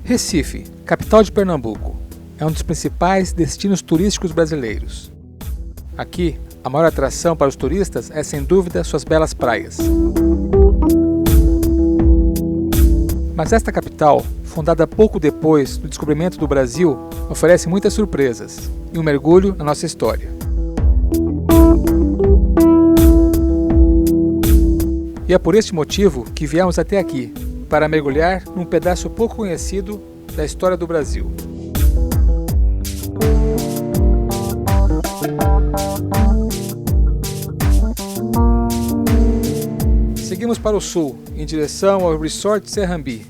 Recife, capital de Pernambuco, é um dos principais destinos turísticos brasileiros. Aqui, a maior atração para os turistas é, sem dúvida, suas belas praias. Mas esta capital, fundada pouco depois do descobrimento do Brasil, oferece muitas surpresas e um mergulho na nossa história. E é por este motivo que viemos até aqui, para mergulhar num pedaço pouco conhecido da história do Brasil. Seguimos para o sul, em direção ao Resort Serrambi,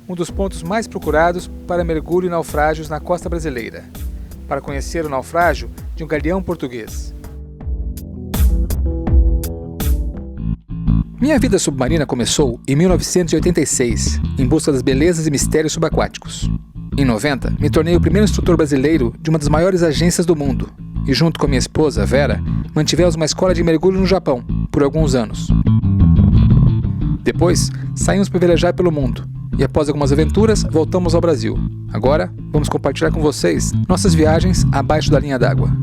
um dos pontos mais procurados para mergulho e naufrágios na costa brasileira, para conhecer o naufrágio de um galeão português. Minha vida submarina começou em 1986, em busca das belezas e mistérios subaquáticos. Em 90, me tornei o primeiro instrutor brasileiro de uma das maiores agências do mundo, e junto com minha esposa, Vera, mantivemos uma escola de mergulho no Japão, por alguns anos. Depois, saímos para velejar pelo mundo, e após algumas aventuras, voltamos ao Brasil. Agora, vamos compartilhar com vocês nossas viagens abaixo da linha d'água.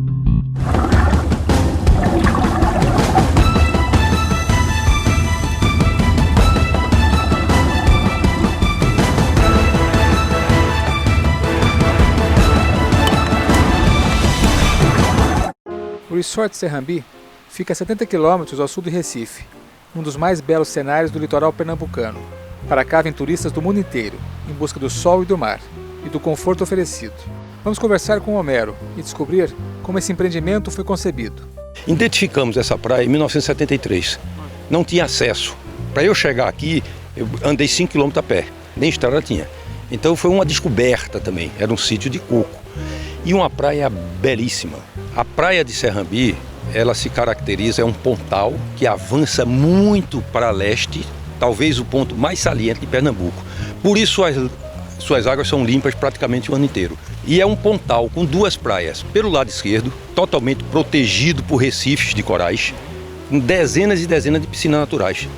O Resort Serrambi fica a 70 km ao sul de Recife, um dos mais belos cenários do litoral pernambucano. Para cá vêm turistas do mundo inteiro, em busca do sol e do mar, e do conforto oferecido. Vamos conversar com o Homero e descobrir como esse empreendimento foi concebido. Identificamos essa praia em 1973. Não tinha acesso. Para eu chegar aqui, eu andei 5 km a pé, nem estrada tinha. Então foi uma descoberta também, era um sítio de coco. E uma praia belíssima. A praia de Serrambi, ela se caracteriza, é um pontal que avança muito para leste, talvez o ponto mais saliente de Pernambuco. Por isso suas águas são limpas praticamente o ano inteiro. E é um pontal com duas praias. Pelo lado esquerdo, totalmente protegido por recifes de corais, com dezenas e dezenas de piscinas naturais.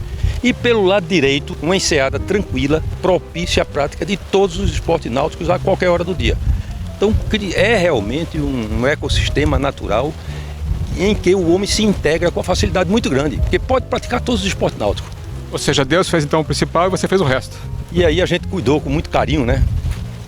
E pelo lado direito, uma enseada tranquila, propícia à prática de todos os esportes náuticos a qualquer hora do dia. Então é realmente um ecossistema natural em que o homem se integra com uma facilidade muito grande, porque pode praticar todos os esportes náuticos. Ou seja, Deus fez então o principal e você fez o resto. E aí a gente cuidou com muito carinho, né?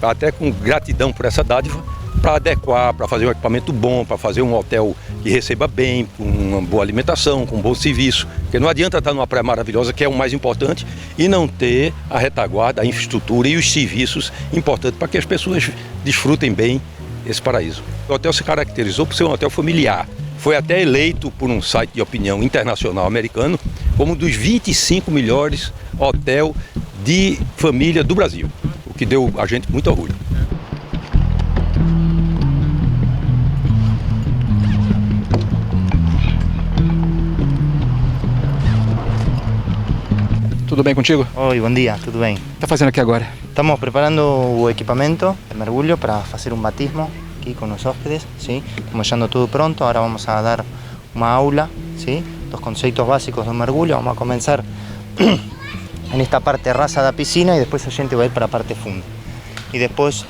Até com gratidão por essa dádiva, para adequar, para fazer um equipamento bom, para fazer um hotel que receba bem, com uma boa alimentação, com um bom serviço. Porque não adianta estar numa praia maravilhosa, que é o mais importante, e não ter a retaguarda, a infraestrutura e os serviços importantes para que as pessoas desfrutem bem esse paraíso. O hotel se caracterizou por ser um hotel familiar. Foi até eleito por um site de opinião internacional americano como um dos 25 melhores hotéis de família do Brasil, o que deu a gente muito orgulho. Tudo bem contigo? Oi, bom dia, tudo bem? O que está fazendo aqui agora? Estamos preparando o equipamento de mergulho para fazer um batismo aqui com os hóspedes, ¿sí? Como já anda tudo pronto, agora vamos a dar uma aula, ¿sí? Dos conceitos básicos do mergulho. Vamos a começar en esta parte rasa da piscina e depois a gente vai para a parte funda. E depois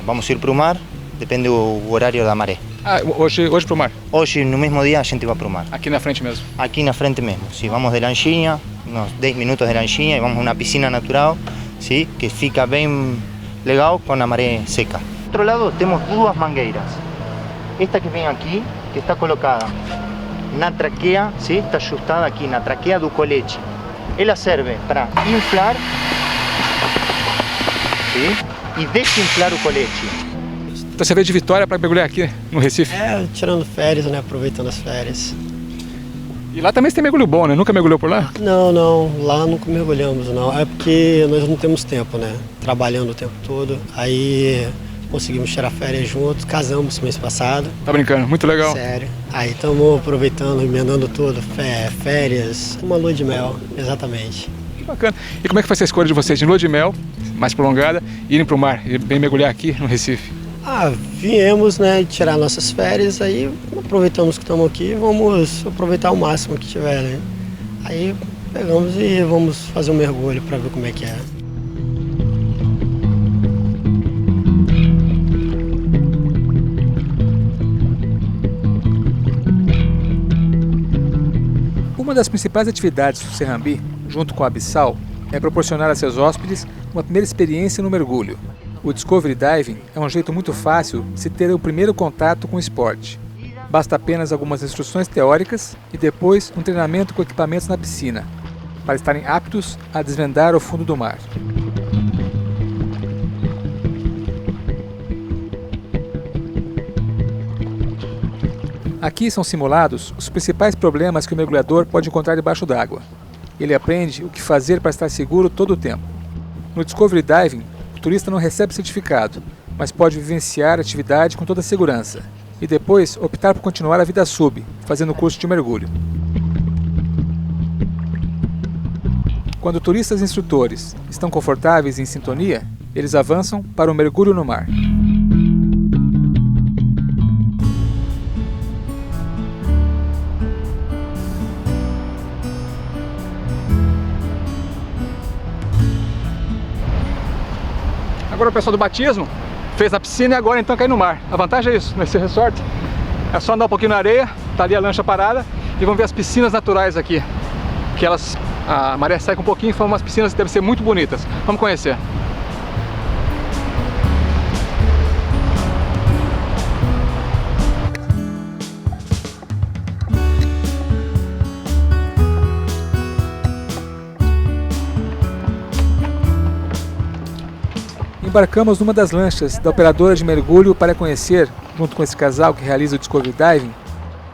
vamos ir para o mar, depende do horário da maré. Ah, hoje para o mar? Hoje, no mesmo dia, a gente vai para o mar. Aqui na frente mesmo? Aqui na frente mesmo, sim. Vamos de lanchinha, uns 10 minutos de lanchinha e vamos a uma piscina natural, sim, que fica bem legal com a maré seca. Do outro lado temos duas mangueiras. Esta que vem aqui, que está colocada na traqueia, sim, está ajustada aqui na traqueia do colete. Ela serve para inflar, sim, e desinflar o colete. Então você veio de Vitória para mergulhar aqui no Recife? Tirando férias, né? Aproveitando as férias. E lá também você tem mergulho bom, né? Nunca mergulhou por lá? Não, lá nunca mergulhamos, não. É porque nós não temos tempo, né? Trabalhando o tempo todo. Aí conseguimos tirar férias juntos, casamos mês passado. Tá brincando? Muito legal. Sério. Aí estamos aproveitando, emendando tudo, férias, uma lua de mel, exatamente. Que bacana. E como é que foi essa escolha de vocês de lua de mel, mais prolongada, e irem para o mar e bem mergulhar aqui no Recife? Viemos, né, tirar nossas férias, aí aproveitamos que estamos aqui, vamos aproveitar o máximo que tiver, né? Aí pegamos e vamos fazer um mergulho para ver como é que é. Uma das principais atividades do Serrambi, junto com a Abissal, é proporcionar a seus hóspedes uma primeira experiência no mergulho. O Discovery Diving é um jeito muito fácil de se ter o primeiro contato com o esporte. Basta apenas algumas instruções teóricas e depois um treinamento com equipamentos na piscina, para estarem aptos a desvendar o fundo do mar. Aqui são simulados os principais problemas que o mergulhador pode encontrar debaixo d'água. Ele aprende o que fazer para estar seguro todo o tempo. No Discovery Diving, o turista não recebe certificado, mas pode vivenciar a atividade com toda a segurança e depois optar por continuar a vida sub, fazendo o curso de mergulho. Quando turistas e instrutores estão confortáveis e em sintonia, eles avançam para o mergulho no mar. Agora o pessoal do batismo fez na piscina e agora então cai no mar. A vantagem é isso, nesse resort é só andar um pouquinho na areia, tá ali a lancha parada e vamos ver as piscinas naturais aqui. Que a maré seca um pouquinho e formam umas piscinas que devem ser muito bonitas. Vamos conhecer. Embarcamos numa das lanchas da operadora de mergulho para conhecer, junto com esse casal que realiza o Discovery Diving,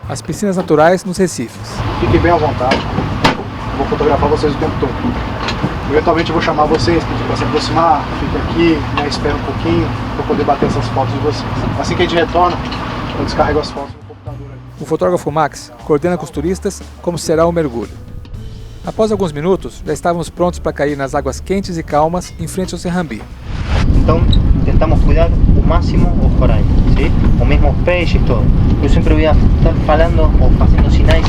as piscinas naturais nos Recifes. Fiquem bem à vontade, vou fotografar vocês o tempo todo. Eventualmente eu vou chamar vocês para se aproximar, fica aqui, né, espera um pouquinho para poder bater essas fotos de vocês. Assim que a gente retorna, eu descarrego as fotos no computador. O fotógrafo Max coordena com os turistas como será o mergulho. Após alguns minutos, já estávamos prontos para cair nas águas quentes e calmas em frente ao Serrambi. Então, tentamos cuidar o máximo os corais, ¿sí? O mesmo os peixes, todo. Eu sempre voy a estar falando ou fazendo sinais.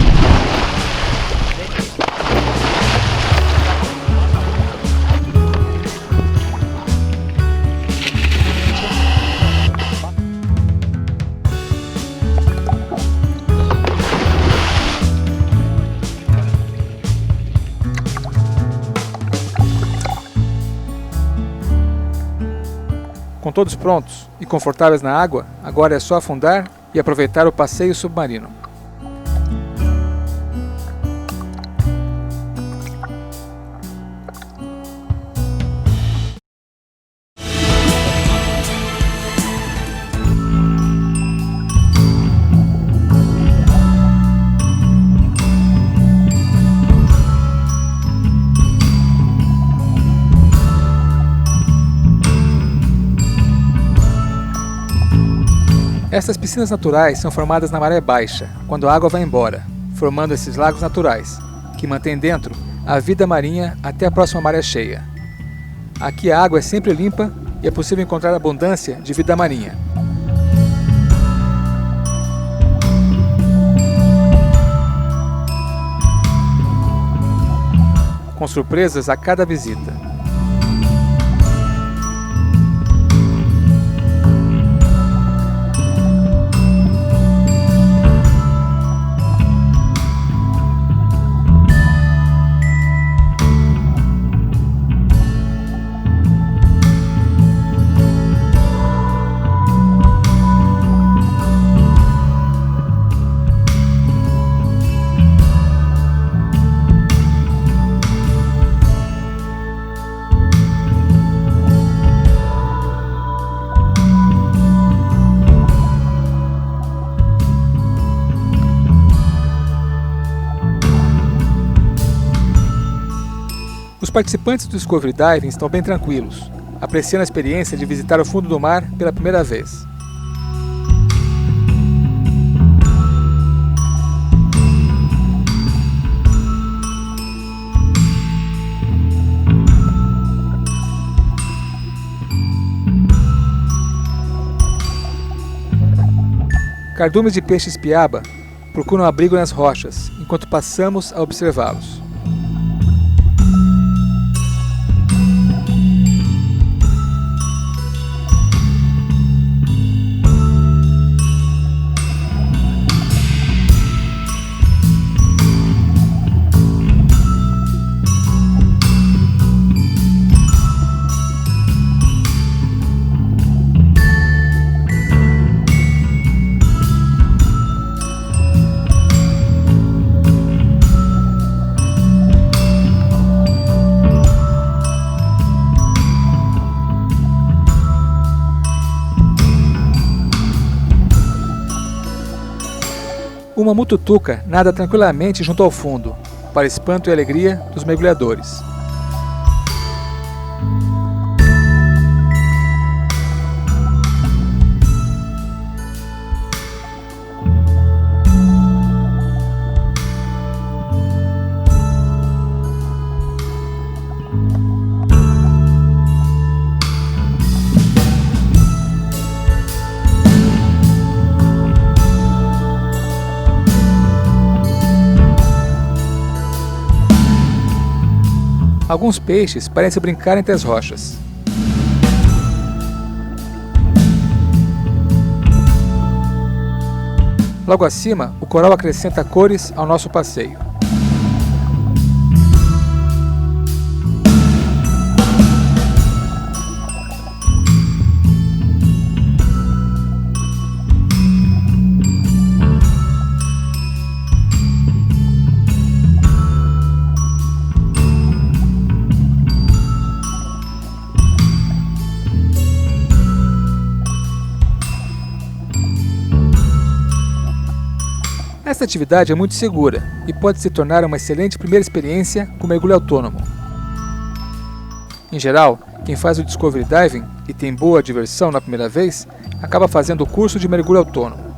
Com todos prontos e confortáveis na água, agora é só afundar e aproveitar o passeio submarino. Essas piscinas naturais são formadas na maré baixa, quando a água vai embora, formando esses lagos naturais, que mantêm dentro a vida marinha até a próxima maré cheia. Aqui a água é sempre limpa e é possível encontrar abundância de vida marinha. Com surpresas a cada visita. Os participantes do Discovery Diving estão bem tranquilos, apreciando a experiência de visitar o fundo do mar pela primeira vez. Cardumes de peixes piaba procuram abrigo nas rochas, enquanto passamos a observá-los. uma mututuca nada tranquilamente junto ao fundo, para espanto e alegria dos mergulhadores. Alguns peixes parecem brincar entre as rochas. Logo acima, o coral acrescenta cores ao nosso passeio. Esta atividade é muito segura e pode se tornar uma excelente primeira experiência com mergulho autônomo. Em geral, quem faz o Discovery Diving e tem boa diversão na primeira vez, acaba fazendo o curso de mergulho autônomo.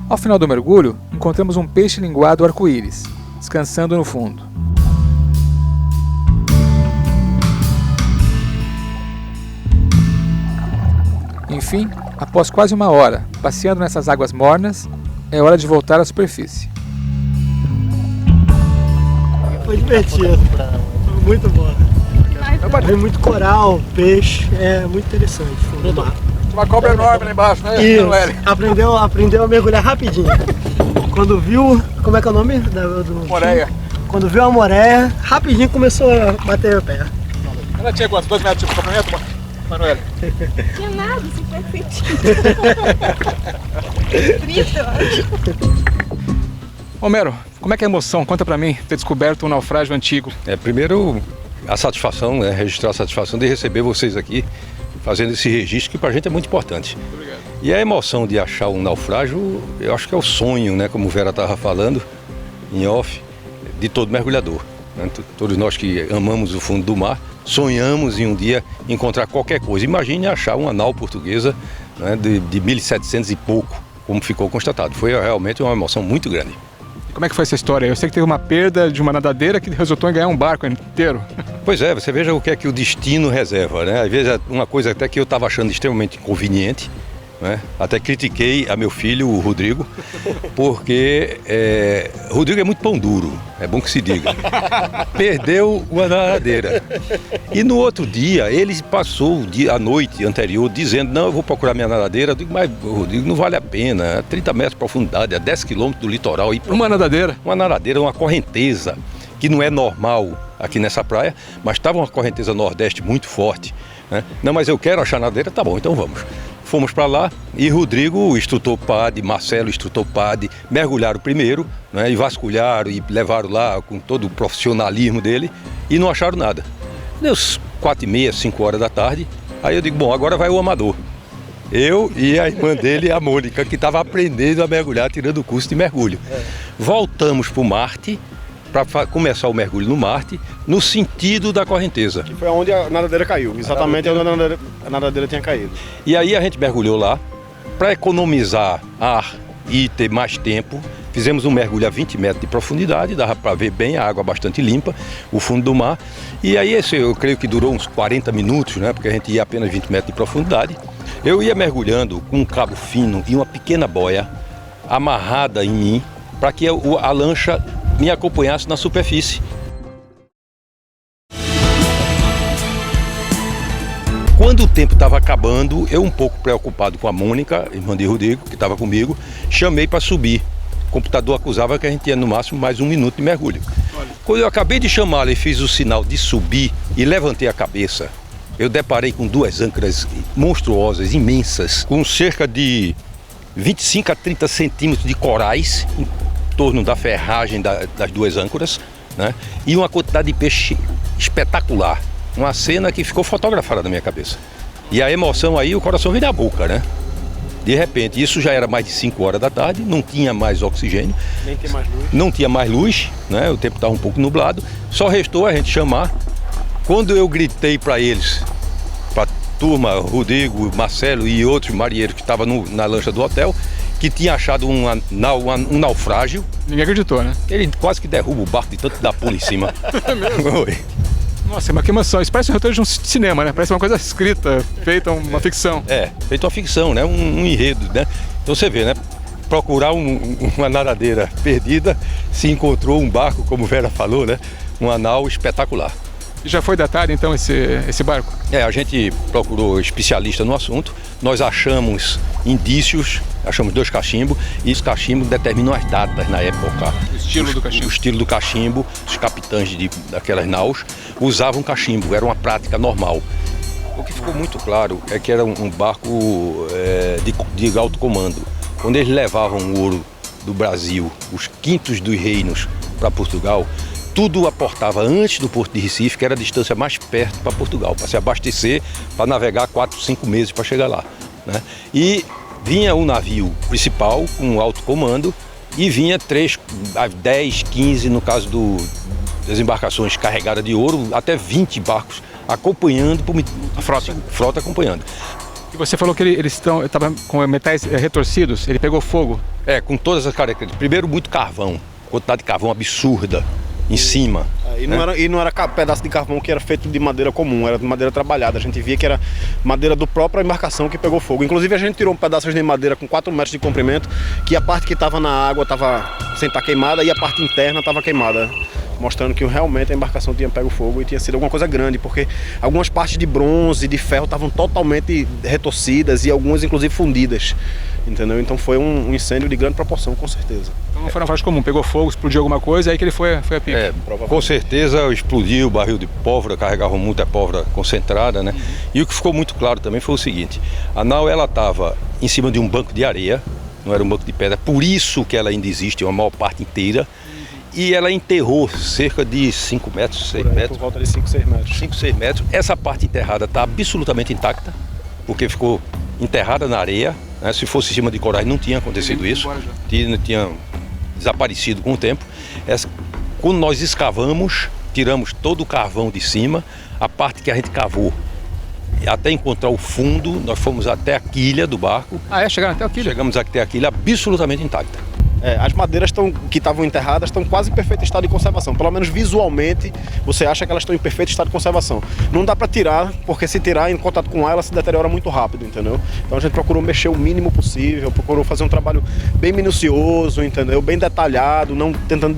Ao final do mergulho, encontramos um peixe linguado arco-íris, descansando no fundo. Enfim, após quase uma hora passeando nessas águas mornas, é hora de voltar à superfície. Foi divertido, foi muito bom. Tem muito coral, peixe, é muito interessante. Uma cobra enorme lá embaixo, né? Isso, aprendeu a mergulhar rapidinho. Quando viu, como é que é o nome? Moreia. Quando viu a moreia, rapidinho começou a bater o pé. Ela tinha quantos? 2 metros de comprimento, Manuela? Tinha nada, super perfeitinho. 30, eu acho. Homero, como é que é a emoção? Conta pra mim, ter descoberto um naufrágio antigo. Primeiro, a satisfação, né? Registrar a satisfação de receber vocês aqui, fazendo esse registro que pra gente é muito importante. Obrigado. E a emoção de achar um naufrágio, eu acho que é o sonho, né? Como o Vera estava falando, em off, de todo mergulhador. Né? Todos nós que amamos o fundo do mar, sonhamos em um dia encontrar qualquer coisa. Imagine achar uma nau portuguesa, né, de 1700 e pouco, como ficou constatado. Foi realmente uma emoção muito grande. E como é que foi essa história? Eu sei que teve uma perda de uma nadadeira que resultou em ganhar um barco inteiro. Pois é, você veja o que é que o destino reserva, né? Às vezes é uma coisa até que eu estava achando extremamente inconveniente, né? Até critiquei a meu filho, o Rodrigo, porque Rodrigo é muito pão duro, é bom que se diga. Perdeu uma nadadeira. E no outro dia, ele passou a noite anterior dizendo: não, eu vou procurar minha nadadeira. Eu digo: mas Rodrigo, não vale a pena, 30 metros de profundidade, a 10 quilômetros do litoral. Uma nadadeira? Uma nadadeira, uma correnteza, que não é normal aqui nessa praia, mas estava uma correnteza nordeste muito forte, né? Não, mas eu quero achar nadadeira, tá bom, então vamos. Fomos para lá e Rodrigo, o instrutor PAD, Marcelo, o instrutor PAD, mergulharam primeiro, né, e vasculharam e levaram lá com todo o profissionalismo dele e não acharam nada. Deu 4h30, 5 horas da tarde, aí eu digo: bom, agora vai o amador. Eu e a irmã dele, a Mônica, que estava aprendendo a mergulhar, tirando o curso de mergulho. Voltamos para o Marte para começar o mergulho no Marte, no sentido da correnteza. Que foi onde a nadadeira caiu, exatamente onde a nadadeira tinha caído. E aí a gente mergulhou lá, para economizar ar e ter mais tempo. Fizemos um mergulho a 20 metros de profundidade, dava para ver bem a água bastante limpa, o fundo do mar. E aí esse eu creio que durou uns 40 minutos, né, porque a gente ia apenas 20 metros de profundidade. Eu ia mergulhando com um cabo fino e uma pequena boia amarrada em mim, para que a lancha me acompanhasse na superfície. Quando o tempo estava acabando, eu um pouco preocupado com a Mônica, irmã de Rodrigo, que estava comigo, chamei para subir. O computador acusava que a gente ia no máximo mais 1 minuto de mergulho. Quando eu acabei de chamá-la e fiz o sinal de subir e levantei a cabeça, eu deparei com 2 âncoras monstruosas, imensas, com cerca de 25 a 30 centímetros de corais em torno da ferragem das 2 âncoras, né? E uma quantidade de peixe espetacular. Uma cena que ficou fotografada na minha cabeça. E a emoção aí, o coração veio da boca, né? De repente, isso já era mais de 5 horas da tarde, não tinha mais oxigênio. Nem tem mais luz. Não tinha mais luz, né? O tempo estava um pouco nublado. Só restou a gente chamar. Quando eu gritei para eles, para a turma, Rodrigo, Marcelo e outros marinheiros que estavam na lancha do hotel, que tinha achado um naufrágio. Ninguém acreditou, né? Ele quase que derruba o barco de tanto dar pulo em cima. É mesmo? Nossa, mas que emoção. Isso parece um roteiro de um cinema, né? Parece uma coisa escrita, feita, uma ficção. Feita uma ficção, né? Um enredo, né? Então você vê, né? Procurar uma nadadeira perdida, se encontrou um barco, como Vera falou, né? Um nau espetacular. E já foi datado, então, esse barco? A gente procurou especialista no assunto, nós achamos indícios, achamos 2 cachimbos, e os cachimbos determinam as datas na época. O estilo do cachimbo? O estilo do cachimbo, os capitães daquelas naus usavam cachimbo, era uma prática normal. O que ficou muito claro é que era um barco de alto comando. Quando eles levavam o ouro do Brasil, os quintos dos reinos para Portugal, tudo aportava antes do Porto de Recife, que era a distância mais perto para Portugal, para se abastecer, para navegar 4, 5 meses para chegar lá, né? E vinha o navio principal com alto comando e vinha 3, 10, 15, no caso das embarcações carregadas de ouro, até 20 barcos acompanhando, a frota acompanhando. E você falou que eles estavam com metais retorcidos, ele pegou fogo? Com todas as características. Primeiro, muito carvão, quantidade de carvão absurda em cima. E não era pedaço de carvão que era feito de madeira comum, era de madeira trabalhada. A gente via que era madeira do própria embarcação que pegou fogo. Inclusive a gente tirou pedaços de madeira com 4 metros de comprimento, que a parte que estava na água estava sem estar queimada e a parte interna estava queimada, mostrando que realmente a embarcação tinha pego fogo e tinha sido alguma coisa grande, porque algumas partes de bronze e de ferro estavam totalmente retorcidas e algumas inclusive fundidas, entendeu? Então foi um incêndio de grande proporção, com certeza. Então não foi naufrágio comum, pegou fogo, explodiu alguma coisa, aí que ele foi a pique. Com certeza explodiu o barril de pólvora, carregava muita pólvora concentrada, né? E o que ficou muito claro também foi o seguinte: a nau ela estava em cima de um banco de areia, não era um banco de pedra, por isso que ela ainda existe, uma maior parte inteira. E ela enterrou cerca de 5 metros, 6 metros. Por volta de 5, 6 metros. 5, 6 metros. Essa parte enterrada está absolutamente intacta, porque ficou enterrada na areia, né? Se fosse em cima de corais não tinha acontecido isso. Tinha desaparecido com o tempo. Quando nós escavamos, tiramos todo o carvão de cima, a parte que a gente cavou, até encontrar o fundo, nós fomos até a quilha do barco. Chegaram até a quilha? Chegamos até a quilha absolutamente intacta. As madeiras que estavam enterradas estão quase em perfeito estado de conservação. Pelo menos visualmente, você acha que elas estão em perfeito estado de conservação. Não dá para tirar, porque se tirar em contato com ar, ela se deteriora muito rápido, entendeu? Então a gente procurou mexer o mínimo possível, procurou fazer um trabalho bem minucioso, entendeu? Bem detalhado, não tentando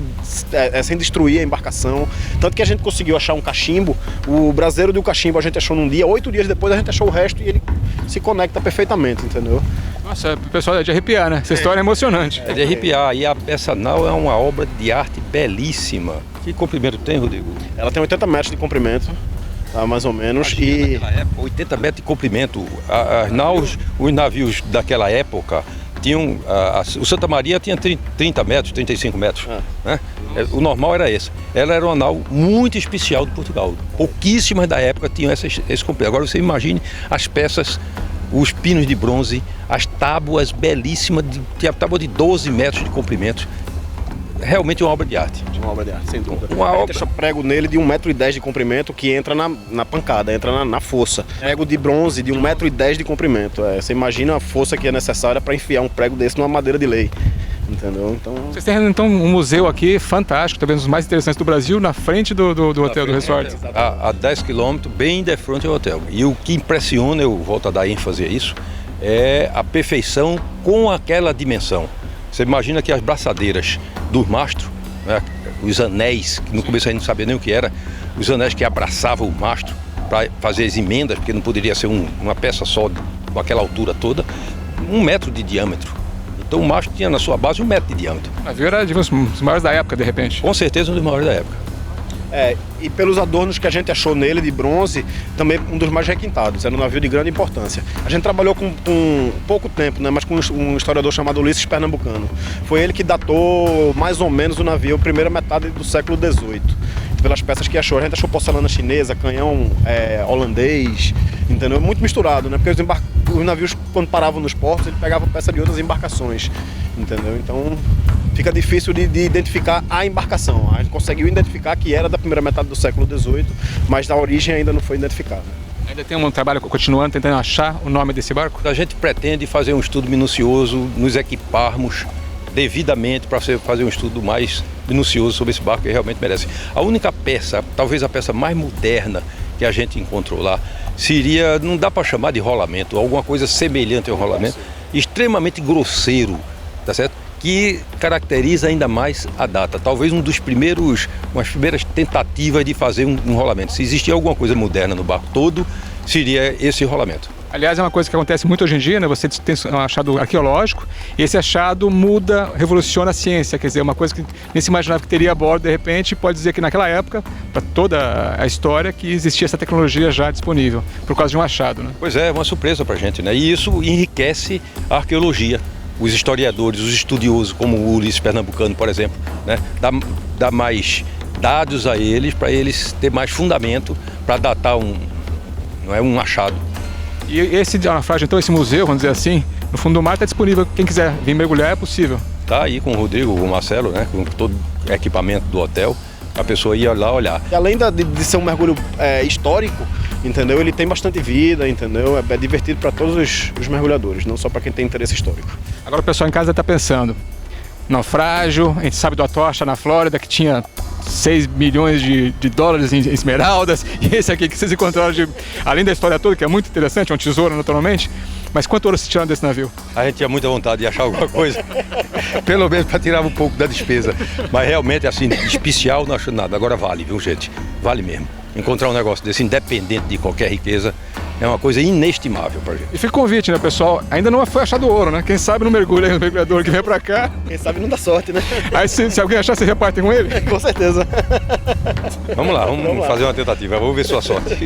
sem destruir a embarcação. Tanto que a gente conseguiu achar um cachimbo. O braseiro do cachimbo a gente achou num dia, 8 dias depois a gente achou o resto e ele se conecta perfeitamente, entendeu? Nossa, o pessoal é de arrepiar, né? Essa história é emocionante. É de arrepiar. E essa nau é uma obra de arte belíssima. Que comprimento tem, Rodrigo? Ela tem 80 metros de comprimento, tá, mais ou menos. E naquela época, 80 metros de comprimento. As naus, os navios daquela época tinham... o Santa Maria tinha 30 metros, 35 metros. Né? O normal era esse. Ela era uma nau muito especial de Portugal. Pouquíssimas da época tinham esse comprimento. Agora você imagine as peças, os pinos de bronze, as tábuas belíssimas, tinha tábua de 12 metros de comprimento. realmente uma obra de arte. Uma obra de arte, sem dúvida. Uma A gente obra... deixa prego nele de 1,10 m de comprimento que entra na pancada, entra na força. Prego de bronze de 1,10 m de comprimento. Você imagina a força que é necessária para enfiar um prego desse numa madeira de lei. Entendeu? Então... Vocês têm então um museu aqui fantástico, talvez um dos mais interessantes do Brasil, na frente do hotel, do resort. A 10 km, bem de frente ao hotel. E o que impressiona, eu volto a dar ênfase a isso, é a perfeição com aquela dimensão. Você imagina que as braçadeiras dos mastros, né, os anéis, que no começo a gente não sabia nem o que era, os anéis que abraçavam o mastro para fazer as emendas, porque não poderia ser uma peça só com aquela altura toda, 1 metro de diâmetro. Então o mastro tinha na sua base 1 metro de diâmetro. O navio era de um dos maiores da época, de repente. Com certeza um dos maiores da época. E pelos adornos que a gente achou nele de bronze, também um dos mais requintados, era um navio de grande importância. A gente trabalhou com pouco tempo, né, mas com um historiador chamado Ulisses Pernambucano. Foi ele que datou mais ou menos o navio, primeira metade do século XVIII. Pelas peças que achou, a gente achou porcelana chinesa, canhão holandês, entendeu? Muito misturado, né? Porque os navios, quando paravam nos portos, eles pegavam peça de outras embarcações, entendeu? Então fica difícil de identificar a embarcação. A gente conseguiu identificar que era da primeira metade do século XVIII, mas a origem ainda não foi identificada. Ainda tem um trabalho continuando, tentando achar o nome desse barco? A gente pretende fazer um estudo minucioso, nos equiparmos devidamente para fazer um estudo mais minucioso sobre esse barco que realmente merece. A única peça, talvez a peça mais moderna que a gente encontrou lá, seria, não dá para chamar de rolamento, alguma coisa semelhante ao rolamento, extremamente grosseiro, tá certo? Que caracteriza ainda mais a data. Talvez umas primeiras tentativas de fazer um rolamento. Se existia alguma coisa moderna no barco todo, seria esse rolamento. Aliás, é uma coisa que acontece muito hoje em dia, né? Você tem um achado arqueológico e esse achado muda, revoluciona a ciência. Quer dizer, uma coisa que nem se imaginava que teria a bordo, de repente, pode dizer que naquela época, para toda a história, que existia essa tecnologia já disponível, por causa de um achado, né? Pois é, uma surpresa para a gente, né? E isso enriquece a arqueologia. Os historiadores, os estudiosos, como o Ulisses Pernambucano, por exemplo, né? Dá mais dados a eles, para eles ter mais fundamento para datar um achado. E esse naufrágio, então, esse museu, vamos dizer assim, no fundo do mar está disponível, quem quiser vir mergulhar é possível. Tá aí com o Rodrigo, com o Marcelo, né, com todo o equipamento do hotel, a pessoa ia lá olhar. E além de ser um mergulho histórico, entendeu? Ele tem bastante vida, entendeu? É divertido para todos os mergulhadores, não só para quem tem interesse histórico. Agora o pessoal em casa está pensando, naufrágio, a gente sabe do Atocha na Flórida que tinha 6 milhões de dólares em esmeraldas, e esse aqui que vocês encontraram, além da história toda, que é muito interessante, é um tesouro naturalmente, mas quanto ouro se tiraram desse navio? A gente tinha muita vontade de achar alguma coisa, pelo menos para tirar um pouco da despesa, mas realmente assim, especial não achou nada. Agora vale, viu gente? Vale mesmo. Encontrar um negócio desse, independente de qualquer riqueza, é uma coisa inestimável pra gente. E fica o convite, né, pessoal? Ainda não foi achado ouro, né? Quem sabe não mergulha aí, o mergulhador que vem pra cá. Quem sabe não dá sorte, né? Aí se alguém achar, você reparte com ele? Com certeza. Vamos lá, vamos fazer uma tentativa, vamos ver sua sorte.